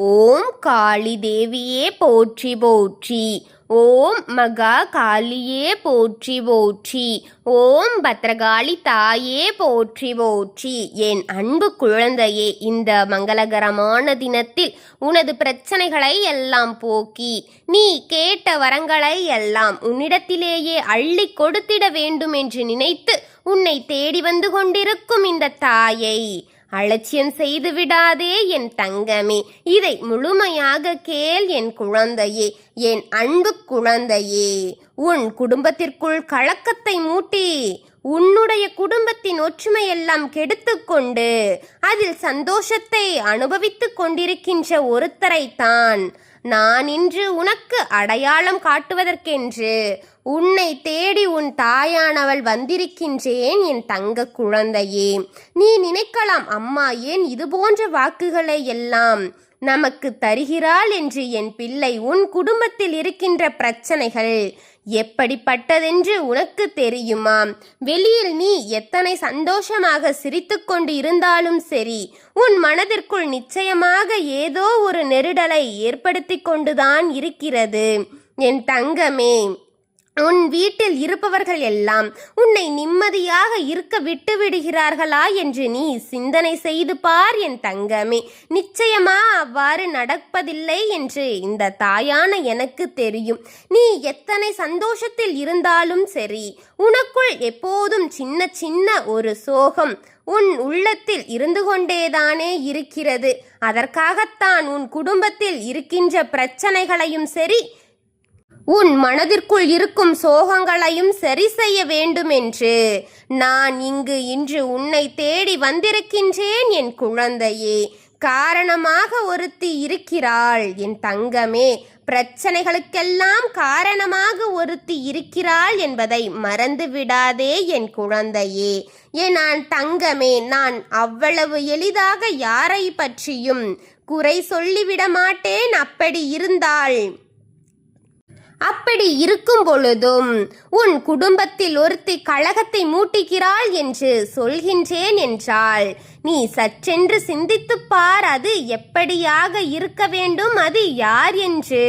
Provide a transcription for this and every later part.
ஓம் காளி தேவியே போற்றி போற்றி. ஓம் மகா காளியே போற்றி போற்றி. ஓம் பத்ரகாளி தாயே போற்றி போற்றி. என் அன்பு குழந்தையே, இந்த மங்களகரமான தினத்தில் உனது பிரச்சனைகளை எல்லாம் போக்கி நீ கேட்ட வரங்களை எல்லாம் உன்னிடத்திலேயே அள்ளி கொடுத்திட வேண்டும் என்று நினைத்து உன்னை தேடி வந்து கொண்டிருக்கும் இந்த தாயை அலட்சியம் செய்து விடாதே என் தங்கமே. இதை முழுமையாக கேள் என் குழந்தையே, என் அன்பு குழந்தையே. உன் குடும்பத்திற்குள் கலக்கத்தை மூட்டி உன்னுடைய குடும்பத்தின் ஒற்றுமையெல்லாம் கெடுத்துக்கொண்டு அதில் சந்தோஷத்தை அனுபவித்துக் கொண்டிருக்கின்ற ஒருத்தரைத்தான் நான் இன்று உனக்கு அடையாளம் காட்டுவதற்கென்று உன்னை தேடி உன் தாயானவள் வந்திருக்கின்றேன் என் தங்க குழந்தையே. நீ நினைக்கலாம், அம்மா ஏன் இது போன்ற வாக்குகளை எல்லாம் நமக்கு தருகிறாள் என்று. என் பிள்ளை, உன் குடும்பத்தில் இருக்கின்ற பிரச்சனைகள் எப்படிப்பட்டதென்று உனக்கு தெரியுமா? வெளியில் நீ எத்தனை சந்தோஷமாக சிரித்துக்கொண்டு இருந்தாலும் சரி, உன் மனதிற்குள் நிச்சயமாக ஏதோ ஒரு நெருடலை ஏற்படுத்தி கொண்டுதான் இருக்கிறது என் தங்கமே. உன் வீட்டில் இருப்பவர்கள் எல்லாம் உன்னை நிம்மதியாக இருக்க விட்டு விடுகிறார்களா என்று நீ சிந்தனை செய்து பார் என் தங்கமே. நிச்சயமா அவ்வாறு நடப்பதில்லை என்று இந்த தாயான எனக்கு தெரியும். நீ எத்தனை சந்தோஷத்தில் இருந்தாலும் சரி, உனக்குள் எப்போதும் சின்ன சின்ன ஒரு சோகம் உன் உள்ளத்தில் இருந்து கொண்டேதானே இருக்கிறது. அதற்காகத்தான் உன் குடும்பத்தில் இருக்கின்ற பிரச்சனைகளையும் சரி, உன் மனதிற்குள் இருக்கும் சோகங்களையும் சரி செய்ய வேண்டும் என்று நான் இன்று உன்னை தேடி வந்திருக்கின்றேன் என் குழந்தையே. காரணமாக ஒருத்தி இருக்கிறாள் என் தங்கமே. பிரச்சனைகளுக்கெல்லாம் காரணமாக ஒருத்தி இருக்கிறாள் என்பதை மறந்து விடாதே என் குழந்தையே. நான் தங்கமே, நான் அவ்வளவு எளிதாக யாரை பற்றியும் குறை சொல்லிவிட மாட்டேன். அப்படி இருக்கும் பொழுதும் உன் குடும்பத்தில் ஒருத்தி கலகத்தை மூட்டுகிறாள் என்று சொல்கின்றேன் என்றால் நீ சற்றென்று சிந்தித்துப் பார். அது எப்படியாக இருக்க வேண்டும், அது யார் என்று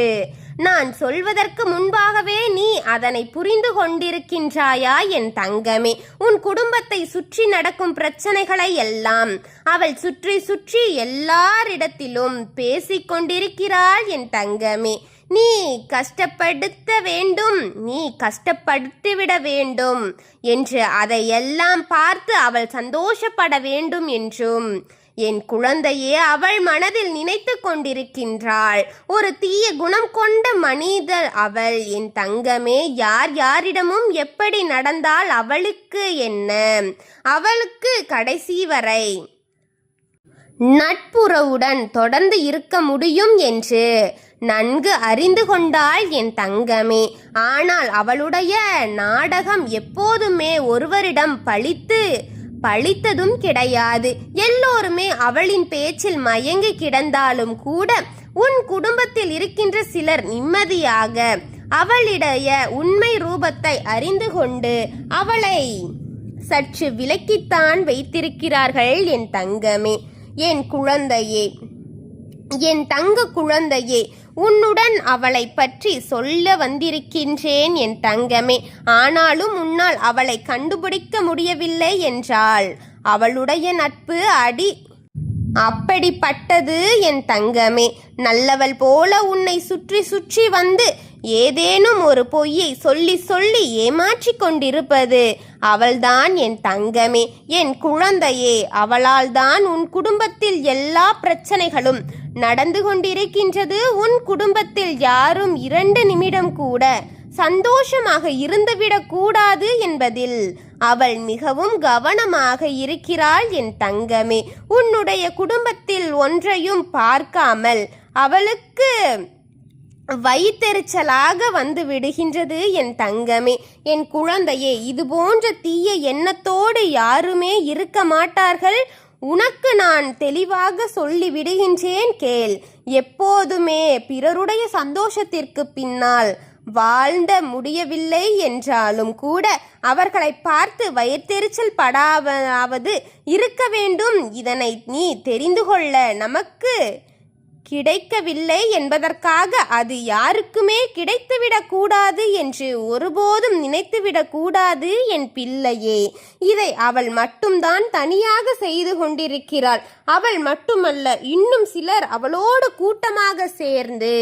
நான் சொல்வதற்கு முன்பாகவே நீ அதனை புரிந்து கொண்டிருக்கின்றாயா என் தங்கமே? உன் குடும்பத்தை சுற்றி நடக்கும் பிரச்சனைகளை எல்லாம் அவள் சுற்றி சுற்றி எல்லாரிடத்திலும் பேசிக்கொண்டிருக்கிறாள் என் தங்கமே. நீ கஷ்டப்படுத்திவிட வேண்டும் என்று அதையெல்லாம் பார்த்து அவள் சந்தோஷப்பட வேண்டும் என்றும் என் குழந்தையே அவள் மனதில் நினைத்து கொண்டிருக்கின்றாள். ஒரு தீய குணம் கொண்ட மனிதர் அவள் என் தங்கமே. யாரிடமும் எப்படி நடந்தால் அவளுக்கு என்ன? அவளுக்கு கடைசி வரை நட்புறவுடன் தொடர்ந்து இருக்க முடியும் என்று நன்கு அறிந்து கொண்டாள் என் தங்கமே. ஆனால் அவளுடைய நாடகம் எப்போதுமே ஒருவரிடம் பழித்ததும் கிடையாது. எல்லோருமே அவளின் பேச்சில் மயங்கி கிடந்தாலும் கூட உன் குடும்பத்தில் இருக்கின்ற சிலர் நிம்மதியாக அவளுடைய உண்மை ரூபத்தை அறிந்து கொண்டு அவளை சற்று விலக்கித்தான் வைத்திருக்கிறார்கள் என் தங்கமே. என் குழந்தையே, என் தங்க குழந்தையே, உன்னுடன் அவளை பற்றி சொல்ல வந்திருக்கின்றேன் என் தங்கமே. ஆனாலும் உன்னால் அவளை கண்டுபிடிக்க முடியவில்லை என்றால் அவளுடைய நட்பு அப்படிப்பட்டது என் தங்கமே. நல்லவள் போல உன்னை சுற்றி சுற்றி வந்து ஏதேனும் ஒரு பொய்யை சொல்லி சொல்லி ஏமாற்றி கொண்டிருப்பது அவள்தான் என் தங்கமே. என் குழந்தையே, அவளால் தான் உன் குடும்பத்தில் எல்லா பிரச்சனைகளும் நடந்து கொண்டிருக்கின்றது. உன் குடும்பத்தில் யாரும் 2 நிமிடம் கூட சந்தோஷமாக இருந்துவிடக் கூடாது என்பதில் அவள் மிகவும் கவனமாக இருக்கிறாள் என் தங்கமே. உன்னுடைய குடும்பத்தில் ஒன்றையும் பார்க்காமல் அவளுக்கு வயிற்றெரிச்சலாக வந்து விடுகின்றது என் தங்கமே. என் குழந்தையே, இது போன்ற தீய எண்ணத்தோடு யாருமே இருக்க மாட்டார்கள். உனக்கு நான் தெளிவாக சொல்லி விடுகின்றேன் கேள். எப்போதுமே பிறருடைய சந்தோஷத்திற்கு பின்னால் வாழ்ந்த முடியவில்லை என்றாலும் கூட அவர்களை பார்த்து வயிற்றெரிச்சல் படாவது இருக்க வேண்டும். இதனை நீ தெரிந்து கொள்ள நமக்கு கிடைக்கவில்லை என்பதற்காக அது யாருக்குமே கிடைத்துவிடக் கூடாது என்று ஒருபோதும் நினைத்துவிடக் கூடாது என் பிள்ளையே. இதை அவள் மட்டும்தான் தனியாக செய்து கொண்டிருக்கிறாள். அவள் மட்டுமல்ல, இன்னும் சிலர் அவளோடு கூட்டமாக சேர்ந்து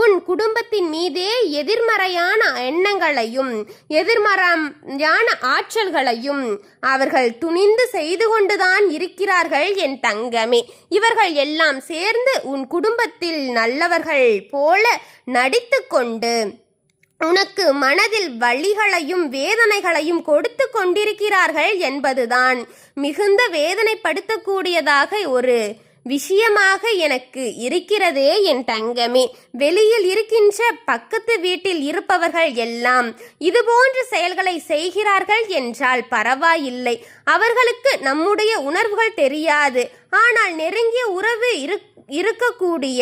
உன் குடும்பத்தின் மீதே எதிர்மறையான எண்ணங்களையும் எதிர்மறையான ஆற்றல்களையும் அவர்கள் துணிந்து செய்து கொண்டுதான் இருக்கிறார்கள் என் தங்கமே. இவர்கள் எல்லாம் சேர்ந்து உன் குடும்பத்தில் நல்லவர்கள் போல நடித்து கொண்டு உனக்கு மனதில் வலிகளையும் வேதனைகளையும் கொடுத்து கொண்டிருக்கிறார்கள் என்பதுதான் மிகுந்த வேதனைப்படுத்தக்கூடியதாக ஒரு விஷயமாக எனக்கு இருக்கிறதே என் தங்கமே. வெளியில் இருக்கின்ற பக்கத்து வீட்டில் இருப்பவர்கள் எல்லாம் இதுபோன்ற செயல்களை செய்கிறார்கள் என்றால் பரவாயில்லை. அவர்களுக்கு நம்முடைய உணர்வுகள் தெரியாது. ஆனால் நெருங்கிய உறவு இருக்கக்கூடிய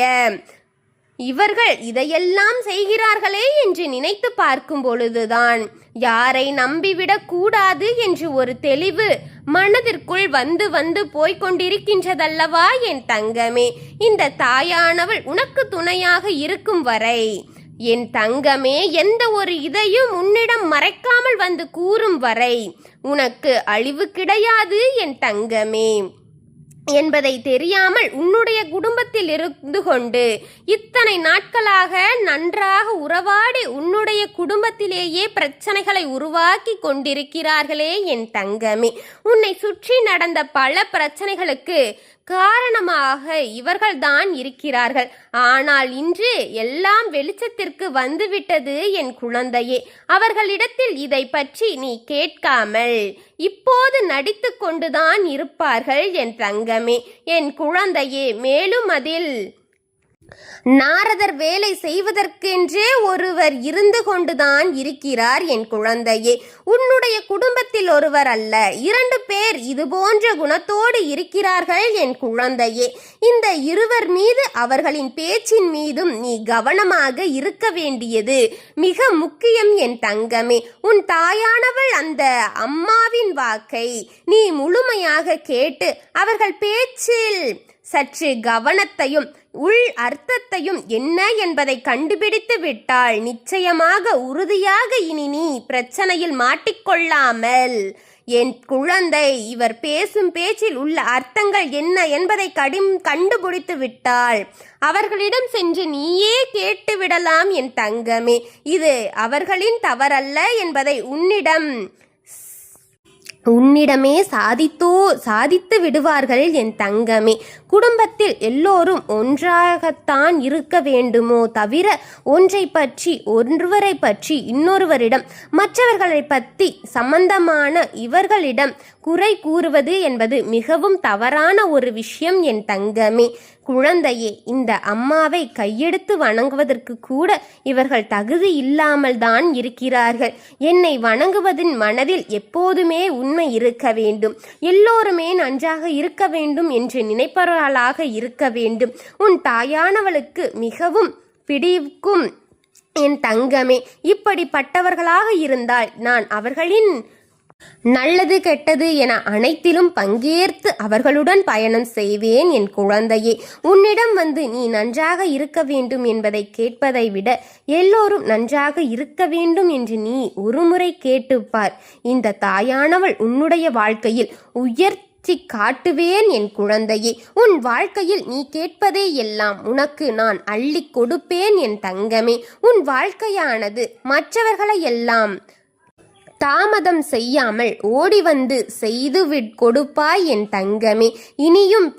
இவர்கள் இதையெல்லாம் செய்கிறார்களே என்று நினைத்து பார்க்கும் பொழுதுதான் யாரை நம்பிவிடக் கூடாது என்று ஒரு தெளிவு மனதிற்குள் வந்து வந்து போய்கொண்டிருக்கின்றதல்லவா என் தங்கமே. இந்த தாயானவள் உனக்கு துணையாக இருக்கும் வரை என் தங்கமே, எந்த ஒரு இதையும் உன்னிடம் மறைக்காமல் வந்து கூறும் வரை உனக்கு அழிவு கிடையாது என் தங்கமே என்பதை தெரியாமல் உன்னுடைய குடும்பத்தில் இருந்து கொண்டு இத்தனை நாட்களாக நன்றாக உறவாடி உன்னுடைய குடும்பத்திலேயே பிரச்சனைகளை உருவாக்கி கொண்டிருக்கிறார்களே என் தங்கமே. உன்னை சுற்றி நடந்த பல பிரச்சனைகளுக்கு காரணமாக இவர்கள்தான் இருக்கிறார்கள். ஆனால் இன்று எல்லாம் வெளிச்சத்திற்கு வந்துவிட்டது என் குழந்தையே. அவர்களிடத்தில் இதை பற்றி நீ கேட்காமல் இப்போது நடித்து கொண்டுதான் இருப்பார்கள் என் தங்கமே, என் குழந்தையே. மேலும் அதில் நாரதர் வேலை செய்வதற்கென்றே ஒருவர் இருந்து கொண்டுதான் இருக்கிறார் என் குழந்தையே. உன்னுடைய குடும்பத்தில் ஒருவர் அல்ல, 2 பேர் இதுபோன்ற குணத்தோடு இருக்கிறார்கள் என் குழந்தையே. இந்த இருவர் மீது அவர்களின் பேச்சின் மீதும் நீ கவனமாக இருக்க வேண்டியது மிக முக்கியம் என் தங்கமே. உன் தாயானவள் அந்த அம்மாவின் வாக்கை நீ முழுமையாக கேட்டு அவர்கள் பேச்சில் சற்று கவனத்தையும் உள் அர்த்தத்தையும் என்ன என்பதை கண்டுபிடித்து விட்டால் நிச்சயமாக உறுதியாக இனி நீ பிரச்சனையில் மாட்டிக்கொள்ளாமல் என் குழந்தை இவர் பேசும் பேச்சில் உள்ள அர்த்தங்கள் என்ன என்பதை கண்டுபிடித்து விட்டால் அவர்களிடம் சென்று நீயே கேட்டு விடலாம் என் தங்கமே. இது அவர்களின் தவறல்ல என்பதை உன்னிடமே சாதித்து விடுவார்கள் என் தங்கமே. குடும்பத்தில் எல்லோரும் ஒன்றாகத்தான் இருக்க வேண்டுமோ தவிர ஒருவரை பற்றி இன்னொருவரிடம் மற்றவர்களை பற்றி சம்பந்தமான இவர்களிடம் குறை கூறுவது என்பது மிகவும் தவறான ஒரு விஷயம் என் தங்கமே. குழந்தையே, இந்த அம்மாவை கையெடுத்து வணங்குவதற்கு கூட இவர்கள் தகுதி இல்லாமல் தான் இருக்கிறார்கள். என்னை வணங்குவதின் மனதில் எப்போதுமே உண்மை இருக்க வேண்டும், எல்லோருமே நன்றாக இருக்க வேண்டும் என்று நினைப்பவர்களாக இருக்க வேண்டும். உன் தாயானவளுக்கு மிகவும் பிடிக்கும் என் தங்கமே. இப்படிப்பட்டவர்களாக இருந்தால் நான் அவர்களின் நல்லது கெட்டது என அனைத்திலும் பங்கேற்று அவர்களுடன் பயணம் செய்வேன் என் குழந்தையே. உன்னிடம் வந்து நீ நன்றாக இருக்க வேண்டும் என்பதை கேட்பதை விட எல்லோரும் நன்றாக இருக்க வேண்டும் என்று நீ ஒருமுறை கேட்டுப்பார். இந்த தாயானவள் உன்னுடைய வாழ்க்கையில் உயர்த்தி காட்டுவேன் என் குழந்தையே. உன் வாழ்க்கையில் நீ கேட்பதே எல்லாம் உனக்கு நான் அள்ளி கொடுப்பேன் என் தங்கமே. உன் வாழ்க்கையானது மற்றவர்களை எல்லாம் தாமதம் செய்யாமல் ஓடி வந்து செய்து கொடுப்பாய் என் தங்கமே. இனியும்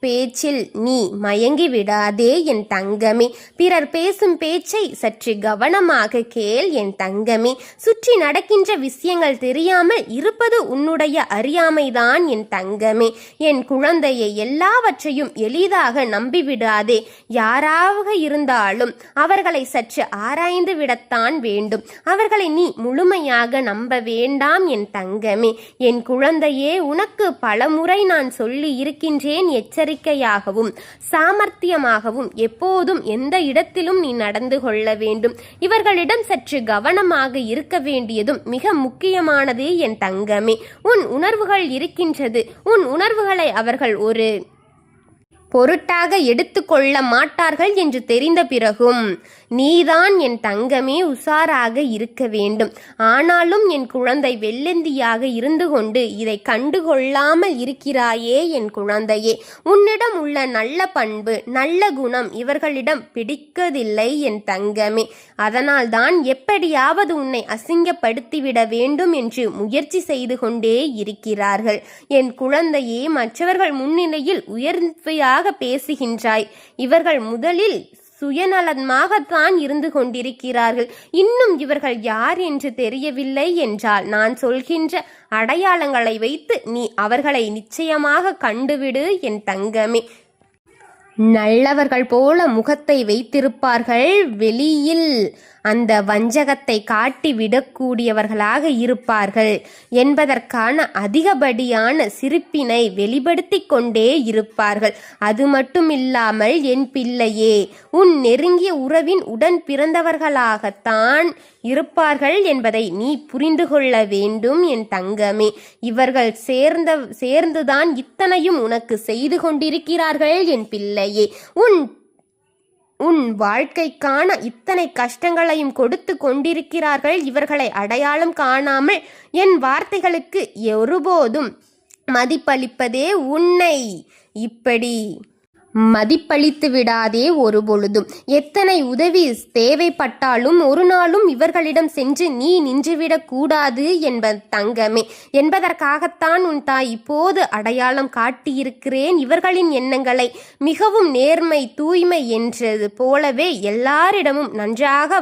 பேச்சில் நீ மயங்கி விடாதே என் தங்கமே. பிறர் பேசும் பேச்சை சற்று கவனமாக கேள் என் தங்கமே. சுற்றி நடக்கின்ற விஷயங்கள் தெரியாமல் இருப்பது உன்னுடைய அறியாமைதான் என் தங்கமே. என் குழந்தையை எல்லாவற்றையும் எளிதாக நம்பிவிடாதே. யாராக இருந்தாலும் அவர்களை சற்று ஆராய்ந்து விடத்தான் வேண்டும். அவர்களை நீ முழுமையாக நம்ப வேண்டாம் என் தங்கமே. என் குழந்தையே, உனக்கு பலமுறை நான் சொல்லி இருக்கின்றேன். எச்சரிக்கையாகவும் சாமர்த்தியமாகவும் எப்போதும் எந்த இடத்திலும் நீ நடந்து கொள்ள வேண்டும். இவர்களிடம் சற்று கவனமாக இருக்க வேண்டியதும் மிக முக்கியமானது என் தங்கமே. உன் உணர்வுகள் இருக்கின்றது. உன் உணர்வுகளை அவர்கள் ஒரு பொருட்டாக எடுத்துக்கொள்ள மாட்டார்கள் என்று தெரிந்த பிறகும் நீதான் என் தங்கமே உஷாராக இருக்க வேண்டும். ஆனாலும் என் குழந்தை வெள்ளந்தியாக இருந்து கொண்டு இதை கண்டுகொள்ளாமல் இருக்கிறாயே என் குழந்தையே. உன்னிடம் உள்ள நல்ல பண்பு நல்ல குணம் இவர்களிடம் பிடிக்கவில்லை என் தங்கமே. அதனால்தான் எப்படியாவது உன்னை அசிங்கப்படுத்திவிட வேண்டும் என்று முயற்சி செய்து கொண்டே இருக்கிறார்கள். என் குழந்தையே, மற்றவர்கள் முன்னிலையில் உயர்வையாக பேசுகின்றாய். இவர்கள் முதலில் சுயநலமாகத்தான் இருந்து கொண்டிருக்கிறார்கள். இன்னும் இவர்கள் யார் என்று தெரியவில்லை என்றால் நான் சொல்கின்ற அடையாளங்களை வைத்து நீ அவர்களை நிச்சயமாக கண்டுவிடு என் தங்கமே. நல்லவர்கள் போல முகத்தை வைத்திருப்பார்கள், வெளியில் அந்த வஞ்சகத்தை காட்டி விடக்கூடியவர்களாக இருப்பார்கள் என்பதற்கான அதிகப்படியான சிரிப்பினை வெளிப்படுத்தி கொண்டே இருப்பார்கள். அது மட்டுமில்லாமல் என் பிள்ளையே, உன் நெருங்கிய உறவின் உடன் பிறந்தவர்களாகத்தான் இருப்பார்கள் என்பதை நீ புரிந்து கொள்ள வேண்டும் என் தங்கமே. இவர்கள் சேர்ந்துதான் இத்தனையும் உனக்கு செய்து கொண்டிருக்கிறார்கள் என் பிள்ளையே. உன் வாழ்க்கைக்கான இத்தனை கஷ்டங்களையும் கொடுத்து கொண்டிருக்கிறார்கள். இவர்களை அடையாளம் காணாமல் என் வார்த்தைகளுக்கு ஒருபோதும் மதிப்பளிப்பதே உன்னை இப்படி மதிப்பளித்து விடாதே ஒரு பொழுதும். எத்தனை உதவி தேவைப்பட்டாலும் ஒரு நாளும் இவர்களிடம் சென்று நீ நின்றுவிடக் கூடாது தங்கமே என்பதற்காகத்தான் உன் தாய் இப்போது அடையாளம் காட்டியிருக்கிறேன். இவர்களின் எண்ணங்களை மிகவும் நேர்மை தூய்மை என்றது போலவே எல்லாரிடமும் நன்றாக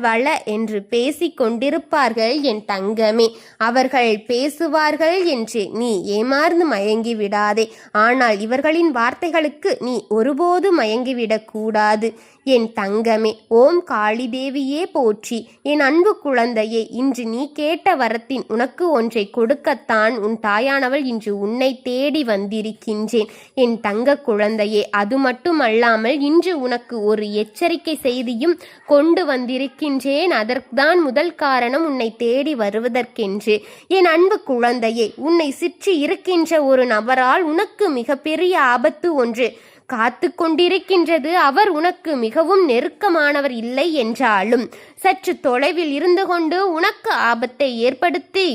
வள என்று பேசிக் கொண்டிருப்பார்கள் என் தங்கமே. அவர்கள் பேசுவார்கள் என்று நீ ஏமாந்து மயங்கி விடாதே. ஆனால் இவர்களின் வார்த்தைகளுக்கு நீ ஒருபோது மயங்கிவிடக் கூடாது என் தங்கமே. ஓம் காளி தேவியே போற்றி. என் அன்பு குழந்தையே, இன்று நீ கேட்ட வரத்தின் உனக்கு ஒன்றை கொடுக்கத்தான் உன் தாயானவள் இன்று உன்னை தேடி வந்திருக்கின்றேன் என் தங்க குழந்தையே. அது மட்டுமல்லாமல் இன்று உனக்கு ஒரு எச்சரிக்கை செய்தியும் கொண்டு வந்திருக்கின்றேன். அதற்குதான் முதல் காரணம் உன்னை தேடி வருவதற்கென்று. என் அன்பு குழந்தையே, உன்னை சுற்றி இருக்கின்ற ஒரு நபரால் உனக்கு மிகப்பெரிய ஆபத்து ஒன்று காத்து கொண்டிருக்கின்றது. அவர் உனக்கு மிகவும் நெருக்கமானவர் இல்லை என்றாலும் சற்று தொலைவில் இருந்து கொண்டு உனக்கு ஆபத்தை ஏற்படுத்தி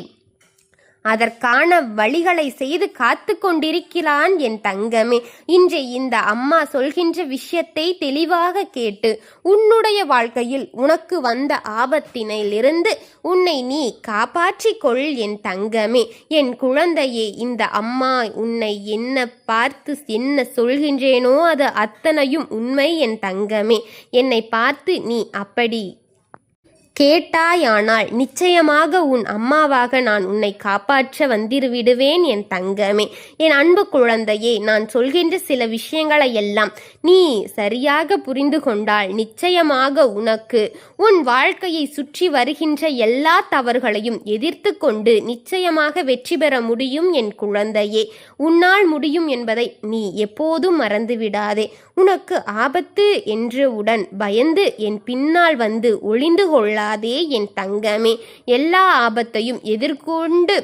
அதற்கான வழிகளை செய்து காத்து கொண்டிருக்கிறான் என் தங்கமே. இன்று இந்த அம்மா சொல்கின்ற விஷயத்தை தெளிவாக கேட்டு உன்னுடைய வாழ்க்கையில் உனக்கு வந்த ஆபத்தினிலிருந்து உன்னை நீ காப்பாற்றிக் கொள் என் தங்கமே. என் குழந்தையே, இந்த அம்மா உன்னை என்ன பார்த்து என்ன சொல்கின்றேனோ அது அத்தனையும் உண்மை என் தங்கமே. என்னை பார்த்து நீ அப்படி கேட்டாயானால் நிச்சயமாக உன் அம்மாவாக நான் உன்னை காப்பாற்ற விடுவேன் என் தங்கமே. என் அன்பு குழந்தையே, நான் சொல்கின்ற சில விஷயங்களை எல்லாம் நீ சரியாக புரிந்து கொண்டால் நிச்சயமாக உனக்கு உன் வாழ்க்கையை சுற்றி வருகின்ற எல்லா தவறுகளையும் எதிர்த்து கொண்டு நிச்சயமாக வெற்றி பெற முடியும் என் குழந்தையே. உன்னால் முடியும் என்பதை நீ எப்போதும் மறந்துவிடாதே. உனக்கு ஆபத்து என்றவுடன் பயந்து என் பின்னால் வந்து ஒளிந்து கொள்ளாதே என் தங்கமே. எல்லா ஆபத்தையும் எதிர்கொண்டு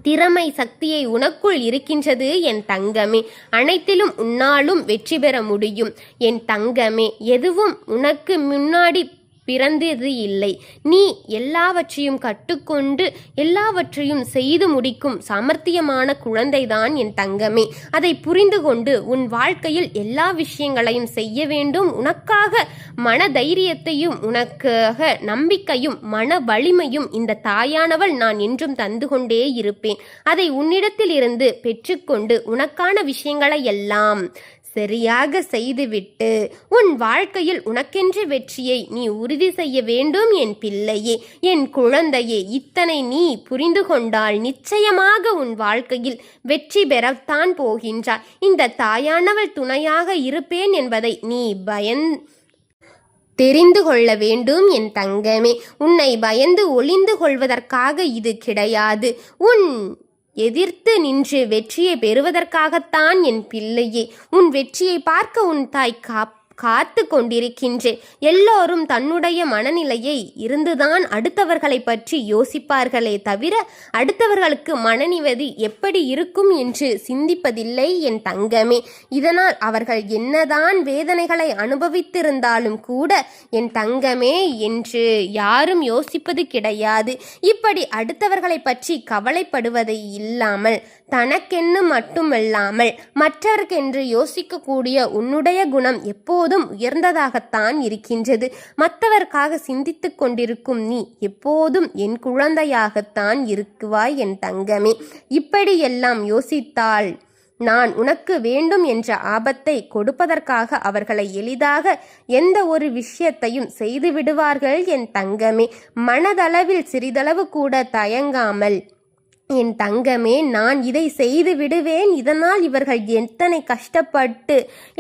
திறமை சக்தியை உனக்குள் இருக்கின்றது என் தங்கமே. அனைத்திலும் உன்னாலும் வெற்றி பெற முடியும் என் தங்கமே. எதுவும் உனக்கு முன்னாடி பிறந்தது இல்லை. நீ எல்லாவற்றையும் கற்றுக்கொண்டு எல்லாவற்றையும் செய்து முடிக்கும் சாமர்த்தியமான குழந்தைதான் என் தங்கமே. அதை புரிந்து கொண்டு உன் வாழ்க்கையில் எல்லா விஷயங்களையும் செய்ய வேண்டும். உனக்காக மன தைரியத்தையும் உனக்காக நம்பிக்கையும் மன வலிமையும் இந்த தாயானவள் நான் என்றும் தந்து கொண்டே இருப்பேன். அதை உன்னிடத்தில் இருந்து பெற்றுக்கொண்டு உனக்கான விஷயங்களை எல்லாம் சரியாக செய்துவிட்டு உன் வாழ்க்கையில் உனக்கென்ற வெற்றியை நீ உறுதி செய்ய வேண்டும் என் பிள்ளையே. என் குழந்தையே, இத்தனை நீ புரிந்து கொண்டால் நிச்சயமாக உன் வாழ்க்கையில் வெற்றி பெறத்தான் போகின்றாய். இந்த தாயானவள் துணையாக இருப்பேன் என்பதை நீ தெரிந்து கொள்ள வேண்டும் என் தங்கமே. உன்னை பயந்து ஒளிந்து கொள்வதற்காக இது கிடையாது. உன் எதிர்த்து நின்று வெற்றியை பெறுவதற்காகத்தான் என் பிள்ளையே. உன் வெற்றியை பார்க்க உன் தாய் காத்து கொண்டிருக்கின்றேன். எல்லோரும் தன்னுடைய மனநிலையை இருந்துதான் அடுத்தவர்களை பற்றி யோசிப்பார்களே தவிர அடுத்தவர்களுக்கு மனநிலை எப்படி இருக்கும் என்று சிந்திப்பதில்லை என் தங்கமே. இதனால் அவர்கள் என்னதான் வேதனைகளை அனுபவித்திருந்தாலும் கூட என் தங்கமே என்று யாரும் யோசிப்பது கிடையாது. இப்படி அடுத்தவர்களை பற்றி கவலைப்படுவதை இல்லாமல் தனக்கென்னு மட்டுமல்லாமல் மற்றவர்க்கென்று யோசிக்கக்கூடிய உன்னுடைய குணம் எப்போதும் உயர்ந்ததாகத்தான் இருக்கின்றது. மற்றவர்க்காக சிந்தித்து கொண்டிருக்கும் நீ எப்போதும் என் குழந்தையாகத்தான் இருக்குவாய் என் தங்கமே. இப்படியெல்லாம் யோசித்தால் நான் உனக்கு வேண்டும் என்ற ஆபத்தை கொடுப்பதற்காக அவர்களை எளிதாக எந்த ஒரு விஷயத்தையும் செய்து விடுவார்கள் என் தங்கமே. மனதளவில் சிறிதளவு கூட தயங்காமல் என் தங்கமே, நான் இதை செய்து விடுவேன், இதனால் இவர்கள் எத்தனை கஷ்டப்பட்டு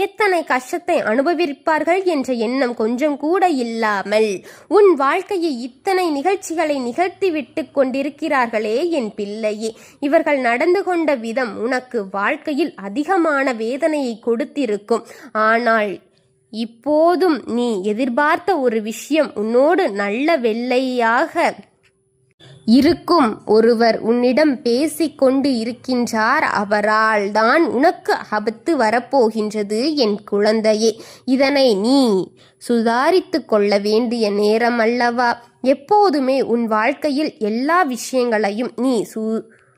எத்தனை கஷ்டத்தை அனுபவிப்பார்கள் என்ற எண்ணம் கொஞ்சம் கூட இல்லாமல் உன் வாழ்க்கையை இத்தனை நிகழ்ச்சிகளை நிகழ்த்திவிட்டு கொண்டிருக்கிறார்களே என் பிள்ளையே. இவர்கள் நடந்து கொண்ட விதம் உனக்கு வாழ்க்கையில் அதிகமான வேதனையை கொடுத்திருக்கும். ஆனால் இப்போதும் நீ எதிர்பார்த்த ஒரு விஷயம் உன்னோடு நல்ல வெள்ளையாக இருக்கும் ஒருவர் உன்னிடம் பேசிக்கொண்டு இருக்கின்றார். அவரால் தான் உனக்கு ஆபத்து வரப்போகின்றது என் குழந்தையே. இதனை நீ சுதாரித்து கொள்ள வேண்டிய நேரம் அல்லவா? எப்போதுமே உன் வாழ்க்கையில் எல்லா விஷயங்களையும் நீ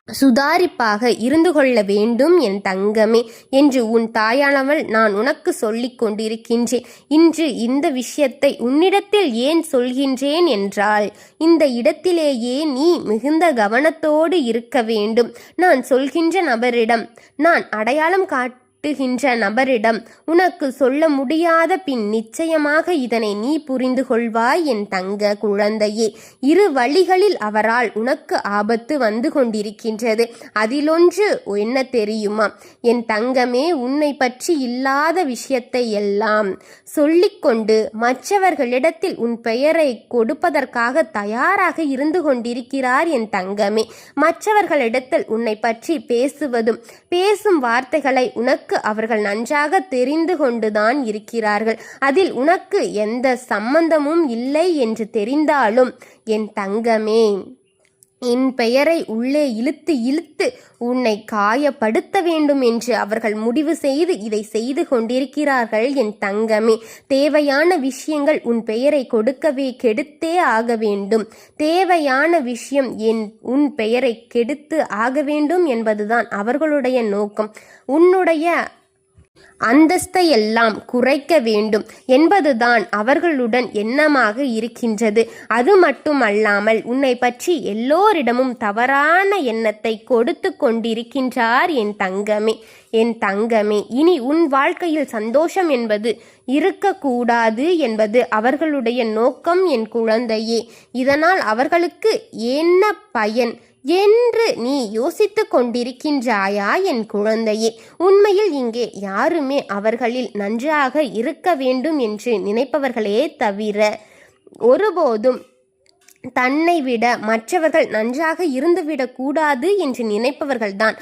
சுதாரிப்பாக இருந்து கொள்ள வேண்டும் என் தங்கமே என்று உன் தாயானவள் நான் உனக்கு சொல்லிக் கொண்டிருக்கின்றேன். இன்று இந்த விஷயத்தை உன்னிடத்தில் ஏன் சொல்கின்றேன் என்றால், இந்த இடத்திலேயே நீ மிகுந்த கவனத்தோடு இருக்க வேண்டும். நான் சொல்கின்ற நபரிடம், நான் அடையாளம் நபரிடம் உனக்கு சொல்ல முடியாத பின் நிச்சயமாக இதனை நீ புரிந்து கொள்வாய் என் தங்க குழந்தையே. இரு வழிகளில் அவரால் உனக்கு ஆபத்து வந்து கொண்டிருக்கின்றது. அதிலொன்று என்ன தெரியுமா என் தங்கமே? உன்னை பற்றி இல்லாத விஷயத்தை எல்லாம் சொல்லிக்கொண்டு மற்றவர்களிடத்தில் உன் பெயரை கொடுப்பதற்காக தயாராக இருந்து கொண்டிருக்கிறார் என் தங்கமே. மற்றவர்களிடத்தில் உன்னை பற்றி பேசும் வார்த்தைகளை உனக்கு அவர்கள் நன்றாக தெரிந்து கொண்டுதான் இருக்கிறார்கள். அதில் உனக்கு எந்த சம்பந்தமும் இல்லை என்று தெரிந்தாலும் என் தங்கமே, என் பெயரை உள்ளே இழுத்து உன்னை காயப்படுத்த வேண்டும் என்று அவர்கள் முடிவு செய்து இதை செய்து கொண்டிருக்கிறார்கள் என் தங்கமே. தேவையான விஷயங்கள் உன் பெயரை கெடுத்தே ஆக வேண்டும். தேவையான விஷயம் உன் பெயரை கெடுத்து ஆக வேண்டும் என்பதுதான் அவர்களுடைய நோக்கம். உன்னுடைய அந்தஸ்தை எல்லாம் குறைக்க வேண்டும் என்பதுதான் அவர்களுடன் எண்ணமாக இருக்கின்றது. அது மட்டுமல்லாமல் உன்னை பற்றி எல்லோரிடமும் தவறான எண்ணத்தை கொடுத்து கொண்டிருக்கின்றார் என் தங்கமே. இனி உன் வாழ்க்கையில் சந்தோஷம் என்பது இருக்கக்கூடாது என்பது அவர்களுடைய நோக்கம் என் குழந்தையே. இதனால் அவர்களுக்கு என்ன பயன் என்று நீ யோசித்து கொண்டிருக்கின்றாயா என் குழந்தையே? உண்மையில் இங்கே யாருமே அவர்களில் நன்றாக இருக்க வேண்டும் என்று நினைப்பவர்களே தவிர ஒருபோதும் தன்னை விட மற்றவர்கள் நன்றாக இருந்துவிடக்கூடாது என்று நினைப்பவர்கள்தான்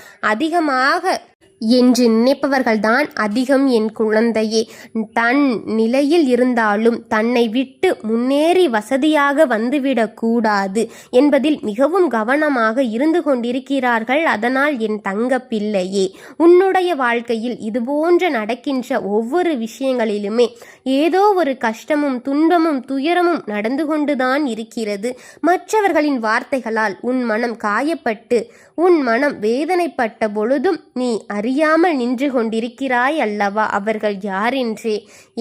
அதிகம் என் குழந்தையே. தன் நிலையில் இருந்தாலும் தன்னை விட்டு முன்னேறி வசதியாக வந்துவிடக் கூடாது என்பதில் மிகவும் கவனமாக இருந்து கொண்டிருக்கிறார்கள். அதனால் என் தங்க பிள்ளையே, உன்னுடைய வாழ்க்கையில் இதுபோன்று நடக்கின்ற ஒவ்வொரு விஷயங்களிலுமே ஏதோ ஒரு கஷ்டமும் துன்பமும் துயரமும் நடந்து கொண்டுதான் இருக்கிறது. மற்றவர்களின் வார்த்தைகளால் உன் மனம் காயப்பட்டு உன் மனம் வேதனைப்பட்ட பொழுதும் நீ அறியாமல் நின்று கொண்டிருக்கிறாய் அல்லவா அவர்கள் யாரென்றே.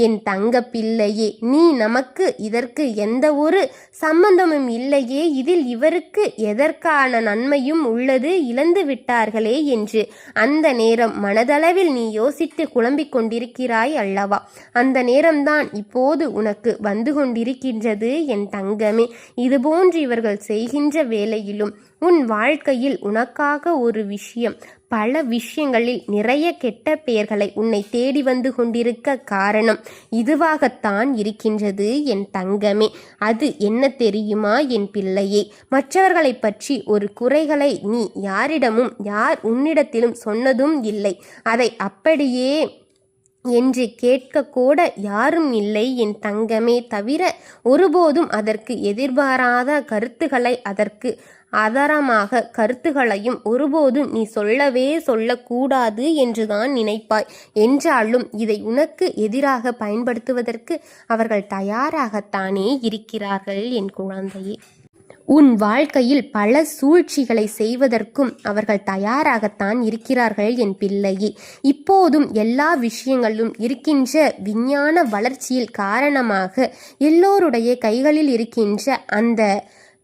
என் தங்க பிள்ளையே, நீ நமக்கு இதற்கு எந்த ஒரு சம்பந்தமும் இல்லையே, இதில் இவருக்கு எதற்கான நன்மையும் உள்ளது, இழந்து விட்டார்களே என்று அந்த நேரம் மனதளவில் நீ யோசித்து குழம்பிக் கொண்டிருக்கிறாய் அல்லவா? அந்த நேரம்தான் இப்போது உனக்கு வந்து கொண்டிருக்கின்றது என் தங்கமே. இதுபோன்று இவர்கள் செய்கின்ற வேளையிலும் உன் வாழ்க்கையில் உனக்காக ஒரு விஷயம், பல விஷயங்களில் நிறைய கெட்ட பெயர்களை உன்னை தேடி வந்து கொண்டிருக்க காரணம் இதுவாகத்தான் இருக்கின்றது என் தங்கமே. அது என்ன தெரியுமா என் பிள்ளையே? மற்றவர்களை பற்றி ஒரு குறைகளை நீ யார் உன்னிடத்திலும் சொன்னதும் இல்லை. அதை அப்படியே என்று கேட்கக்கூட யாரும் இல்லை என் தங்கமே. தவிர ஒருபோதும் அதற்கு எதிர்பாராத கருத்துக்களை, அதற்கு ஆதாரமாக கருத்துகளையும் ஒருபோதும் நீ சொல்லக்கூடாது என்றுதான் நினைப்பாய். என்றாலும் இதை உனக்கு எதிராக பயன்படுத்துவதற்கு அவர்கள் தயாராகத்தானே இருக்கிறார்கள் என் குழந்தையே. உன் வாழ்க்கையில் பல சூழ்ச்சிகளை செய்வதற்கும் அவர்கள் தயாராகத்தான் இருக்கிறார்கள் என் பிள்ளையே. இப்போதும் எல்லா விஷயங்களிலும் இருக்கின்ற விஞ்ஞான வளர்ச்சியில் காரணமாக எல்லோருடைய கைகளில் இருக்கின்ற அந்த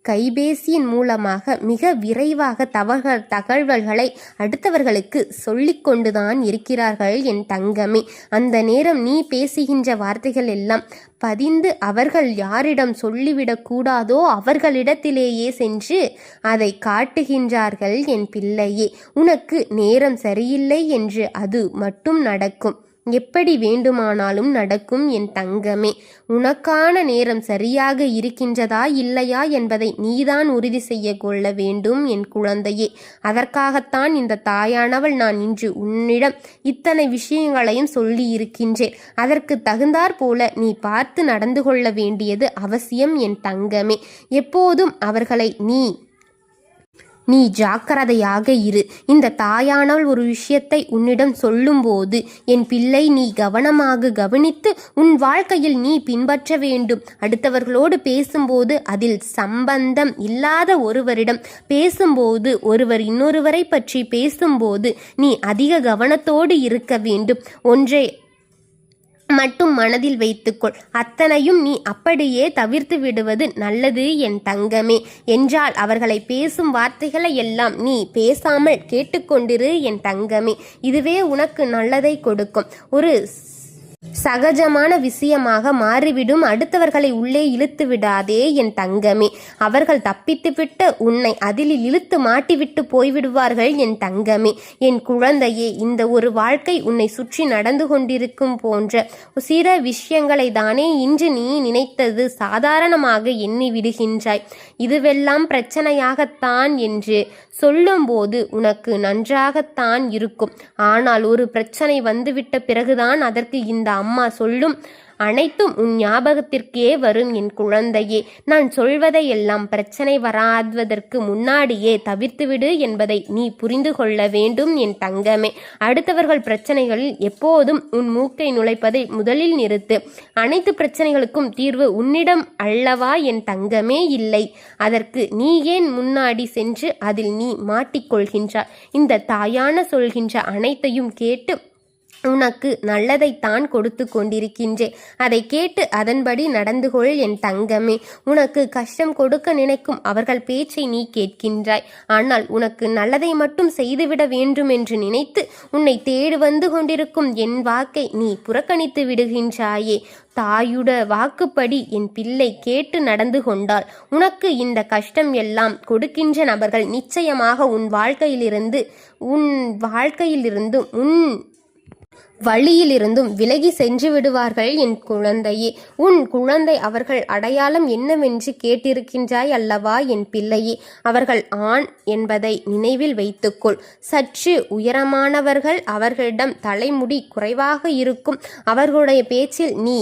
கைபேசியின் மூலமாக மிக விரைவாக தகவல்களை அடுத்தவர்களுக்கு சொல்லிக்கொண்டுதான் இருக்கிறார்கள் என் தங்கமே. அந்த நேரம் நீ பேசுகின்ற வார்த்தைகள் எல்லாம் பதிந்து அவர்கள் யாரிடம் சொல்லிவிடக் கூடாதோ அவர்களிடத்திலேயே சென்று அதை காட்டுகின்றார்கள் என் பிள்ளையே. உனக்கு நேரம் சரியில்லை என்று அது மட்டும் நடக்கும். எப்படி வேண்டுமானாலும் நடக்கும் என் தங்கமே. உனக்கான நேரம் சரியாக இருக்கின்றதா இல்லையா என்பதை நீதான் உறுதி செய்ய கொள்ள வேண்டும் என் குழந்தையே. அதற்காகத்தான் இந்த தாயானவள் நான் இன்று உன்னிடம் இத்தனை விஷயங்களையும் சொல்லி இருக்கின்றேன். அதற்கு தகுந்தாற் போல நீ பார்த்து நடந்து கொள்ள வேண்டியது அவசியம் என் தங்கமே. எப்போதும் அவர்களை நீ ஜாக்கிரதையாக இரு. இந்த தாயானவள் ஒரு விஷயத்தை உன்னிடம் சொல்லும்போது என் பிள்ளை நீ கவனமாக கவனித்து உன் வாழ்க்கையில் நீ பின்பற்ற வேண்டும். அடுத்தவர்களோடு பேசும்போது அதில் சம்பந்தம் இல்லாத ஒருவரிடம் பேசும்போது, ஒருவர் இன்னொருவரை பற்றி பேசும்போது நீ அதிக கவனத்தோடு இருக்க வேண்டும். ஒன்றை மட்டும் மனதில் வைத்துக்கொள். அத்தனையும் நீ அப்படியே தவிர்த்து விடுவது நல்லது என் தங்கமே. என்றால் அவர்களை பேசும் வார்த்தைகளை எல்லாம் நீ பேசாமல் கேட்டுக்கொண்டிரு என் தங்கமே. இதுவே உனக்கு நல்லதை கொடுக்கும். ஒரு சகஜமான விஷயமாக மாறிவிடும். அடுத்தவர்களை உள்ளே இழுத்து விடாதே என் தங்கமே. அவர்கள் தப்பித்துவிட்டு உன்னை அதில் இழுத்து மாட்டிவிட்டு போய்விடுவார்கள் என் தங்கமே. என் குழந்தையே, இந்த ஒரு வாழ்க்கை உன்னை சுற்றி நடந்து கொண்டிருக்கும் போன்ற சில விஷயங்களை தானே இன்று நீ நினைத்தது சாதாரணமாக எண்ணி விடுகின்றாய். இதுவெல்லாம் பிரச்சனையாகத்தான் என்று சொல்லும்போது உனக்கு நன்றாகத்தான் இருக்கும். ஆனால் ஒரு பிரச்சனை வந்துவிட்ட பிறகுதான் அதற்கு இந்த அம்மா சொல்லும் அனைத்தும் உன் ஞாபகத்திற்கே வரும் என் குழந்தையே. நான் சொல்வதை எல்லாம் பிரச்சனை வராததற்கு முன்னாடியே தவிர்த்துவிடு என்பதை நீ புரிந்து கொள்ள வேண்டும் என் தங்கமே. அடுத்தவர்கள் பிரச்சனைகளில் எப்போதும் உன் மூக்கை நுழைப்பதை முதலில் நிறுத்து. அனைத்து பிரச்சனைகளுக்கும் தீர்வு உன்னிடம் அல்லவா என் தங்கமே? இல்லை. அதற்கு நீ ஏன் முன்னாடி சென்று அதில் நீ மாட்டிக்கொள்கின்றாய்? இந்த தாயான சொல்கின்ற அனைத்தையும் கேட்டு உனக்கு நல்லதைத்தான் கொடுத்து கொண்டிருக்கின்றேன். அதை கேட்டு அதன்படி நடந்து கொள் என் தங்கமே. உனக்கு கஷ்டம் கொடுக்க நினைக்கும் அவர்கள் பேச்சை நீ கேட்கின்றாய். ஆனால் உனக்கு நல்லதை மட்டும் செய்துவிட வேண்டும் என்று நினைத்து உன்னை தேடி வந்து கொண்டிருக்கும் என் வாக்கை நீ புறக்கணித்து விடுகின்றாயே. தாயுட வாக்குப்படி என் பிள்ளை கேட்டு நடந்து கொண்டால் உனக்கு இந்த கஷ்டம் எல்லாம் கொடுக்கின்ற நபர்கள் நிச்சயமாக உன் வாழ்க்கையிலிருந்து உன் வழியிலிருந்தும் விலகி சென்று விடுவார்கள் என் குழந்தையே. உன் குழந்தை அவர்கள் அடையாளம் என்னவென்று கேட்டிருக்கின்றாய் அல்லவா என் பிள்ளையே? அவர்கள் ஆண் என்பதை நினைவில் வைத்துக்கொள். சற்று உயரமானவர்கள், அவர்களிடம் தலைமுடி குறைவாக இருக்கும். அவர்களுடைய பேச்சில் நீ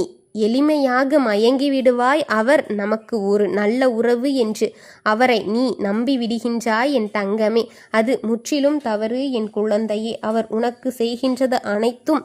எளிமையாக மயங்கிவிடுவாய். அவர் நமக்கு ஒரு நல்ல உறவு என்று அவரை நீ நம்பி விடுகின்றாய் என் தங்கமே. அது முற்றிலும் தவறு என் குழந்தையே. அவர் உனக்கு செய்கின்றது அனைத்தும்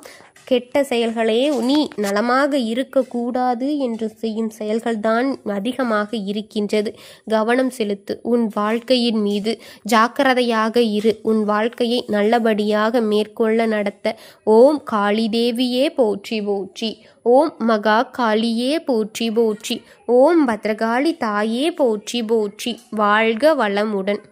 கெட்ட செயல்களே. நீ நலமாக இருக்கக்கூடாது என்று செய்யும் செயல்கள்தான் அதிகமாக இருக்கின்றது. கவனம் செலுத்து. உன் வாழ்க்கையின் மீது ஜாக்கிரதையாக இரு. உன் வாழ்க்கையை நல்லபடியாக மேற்கொள்ள நடத்த ஓம் காளி தேவியே போற்றி போற்றி, ஓம் மகா காளியே போற்றி போற்றி, ஓம் பத்ரகாளி தாயே போற்றி போற்றி. வாழ்க வளமுடன்.